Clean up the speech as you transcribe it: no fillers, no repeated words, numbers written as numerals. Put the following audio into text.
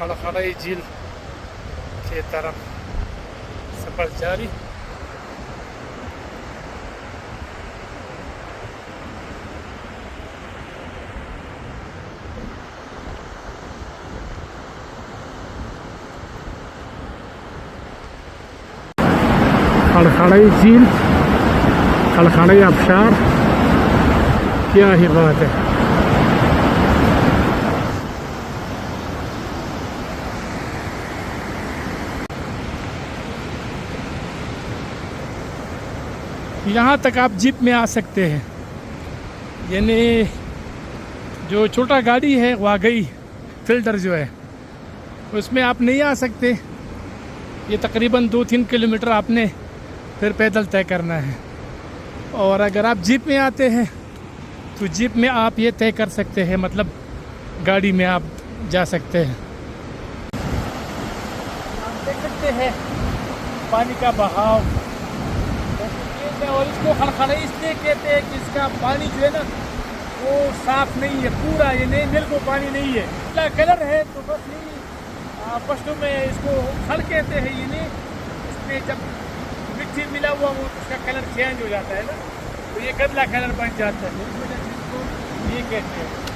खड़खड़ाई झील के तरफ सफर जारी। खड़खड़ाई झील, खड़खड़ाई आबशार, क्या ही बात है। यहाँ तक आप जीप में आ सकते हैं, यानी जो छोटा गाड़ी है वागई फिल्टर जो है उसमें आप नहीं आ सकते। ये तकरीबन 2-3 किलोमीटर आपने फिर पैदल तय करना है। और अगर आप जीप में आते हैं तो जीप में आप ये तय कर सकते हैं, मतलब गाड़ी में आप जा सकते हैं। आप देख सकते हैं पानी का बहाव, और इसको खड़खड़ाई इसलिए कहते हैं कि इसका पानी जो है ना वो साफ नहीं है, पूरा ये नहीं नील को पानी नहीं है, इसका कलर है। तो बस यही पश्तो में इसको खल कहते हैं। ये नहीं, इसमें जब मिट्टी मिला हुआ वो उसका कलर चेंज हो जाता है ना, तो ये गदला कलर बन जाता है, इस वजह से इसको ये कहते हैं।